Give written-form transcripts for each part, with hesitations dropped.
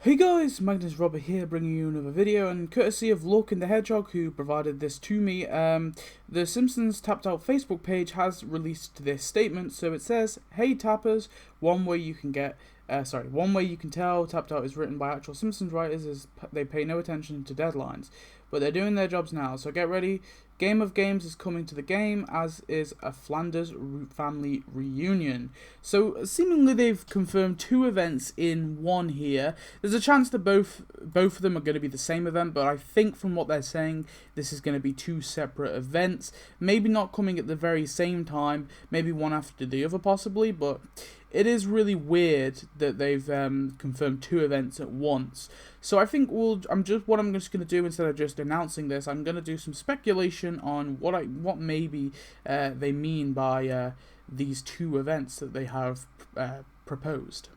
Hey guys, Magnus Robert here, bringing you another video, and courtesy of Lorcan the Hedgehog, who provided this to me, the Simpsons Tapped Out Facebook page has released this statement. So it says, "Hey tappers, one way you can tell Tapped Out is written by actual Simpsons writers is they pay no attention to deadlines, but they're doing their jobs now. So get ready. Game of Games is coming to the game, as is a Flanders family reunion." So seemingly they've confirmed two events in one here. There's a chance that both of them are going to be the same event, but I think from what they're saying, this is going to be two separate events. Maybe not coming at the very same time, maybe one after the other possibly, but it is really weird that they've confirmed two events at once. So I think what I'm just going to do, instead of just announcing this, I'm going to do some speculation on what maybe they mean by these two events that they have proposed.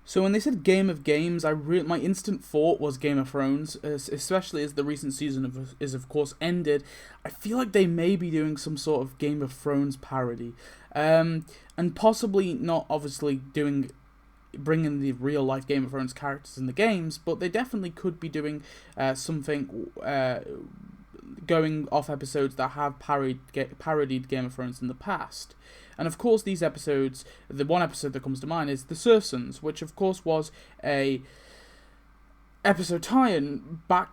So when they said Game of Games, my instant thought was Game of Thrones, especially as the recent season is of course ended. I feel like they may be doing some sort of Game of Thrones parody, and possibly not obviously bringing the real life Game of Thrones characters in the games, but they definitely could be doing something going off episodes that have parodied Game of Thrones in the past. And of course these episodes, the one episode that comes to mind is the Simpsons, which of course was a episode tie-in back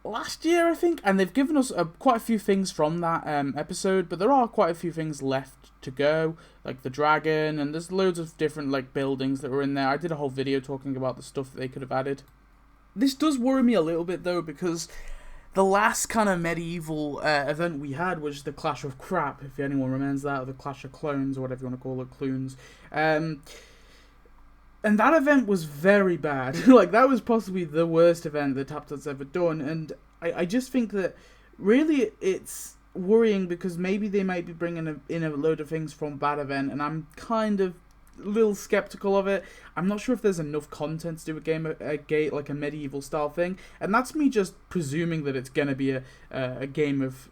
last year, I think, and they've given us quite a few things from that episode, but there are quite a few things left to go, like the dragon, and there's loads of different buildings that were in there. I did a whole video talking about the stuff that they could have added. This does worry me a little bit though, because the last kind of medieval event we had was the Clash of Crap, if anyone remembers that, or the Clash of Clones, or whatever you want to call it, Clunes. And that event was very bad. That was possibly the worst event that Tapto's ever done. And I just think that really it's worrying, because maybe they might be bringing in a load of things from that event, and I'm kind of a little skeptical of it. I'm not sure if there's enough content to do like a medieval style thing, and that's me just presuming that it's gonna be a Game of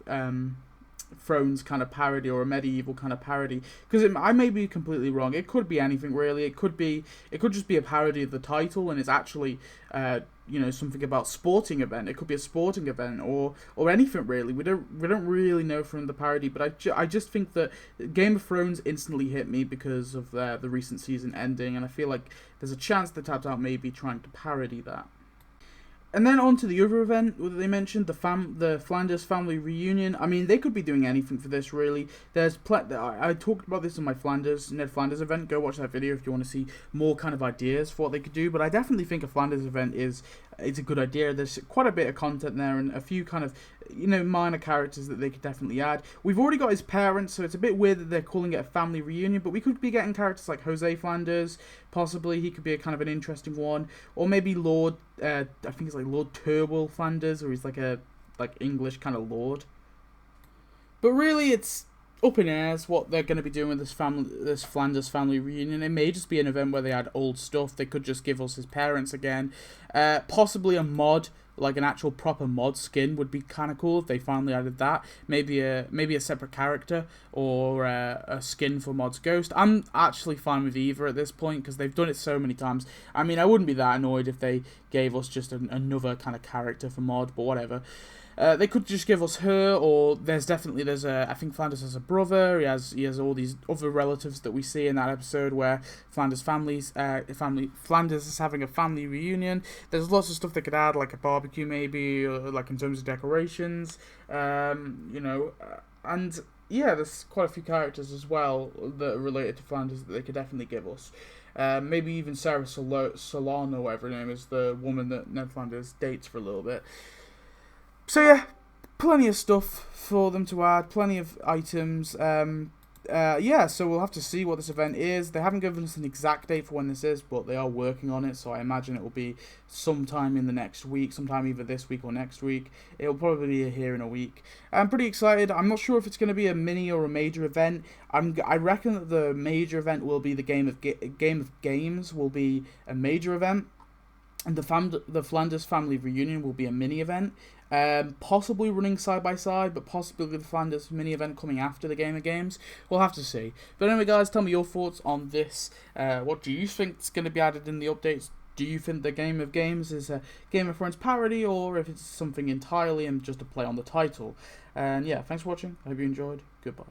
Thrones kind of parody, or a medieval kind of parody, because I may be completely wrong. It could be anything really. It could just be a parody of the title, and it's actually something about sporting event. It could be a sporting event, or anything really. We don't really know from the parody, but I just think that Game of Thrones instantly hit me because of the recent season ending, and I feel like there's a chance that Tapped Out may be trying to parody that. And then on to the other event that they mentioned, the Flanders family reunion. I mean, they could be doing anything for this, really. I talked about this in my Ned Flanders event. Go watch that video if you want to see more kind of ideas for what they could do. But I definitely think a Flanders event is a good idea. There's quite a bit of content there, and a few kind of minor characters that they could definitely add. We've already got his parents, so it's a bit weird that they're calling it a family reunion, but we could be getting characters like Jose Flanders. Possibly he could be a kind of an interesting one, or maybe Lord I think it's like Lord Turwell Flanders, or he's like a English kind of lord. But really it's up in airs what they're going to be doing with this Flanders family reunion. It may just be an event where they add old stuff. They could just give us his parents again. Possibly a mod, like an actual proper mod skin, would be kind of cool if they finally added that. Maybe a separate character, or a skin for Mod's Ghost. I'm actually fine with either at this point, because they've done it so many times. I mean, I wouldn't be that annoyed if they gave us just another kind of character for Mod, but whatever. They could just give us her, or I think Flanders has a brother. He has all these other relatives that we see in that episode where Flanders is having a family reunion. There's lots of stuff they could add, like a barbecue maybe, or like in terms of decorations, and yeah, there's quite a few characters as well that are related to Flanders that they could definitely give us. Maybe even Sarah Solon, or whatever her name is, the woman that Ned Flanders dates for a little bit. So yeah, plenty of stuff for them to add, plenty of items. So we'll have to see what this event is. They haven't given us an exact date for when this is, but they are working on it, so I imagine it will be sometime in the next week, sometime either this week or next week. It'll probably be here in a week. I'm pretty excited. I'm not sure if it's going to be a mini or a major event. I reckon that the major event will be the Game of Games will be a major event, and the Flanders family reunion will be a mini event. Possibly running side by side, but possibly the Flanders mini event coming after the Game of Games. We'll have to see. But anyway, guys, tell me your thoughts on this. What do you think is going to be added in the updates? do you think the Game of Games is a Game of Thrones parody, or if it's something entirely and just a play on the title? And yeah, thanks for watching. I hope you enjoyed. Goodbye.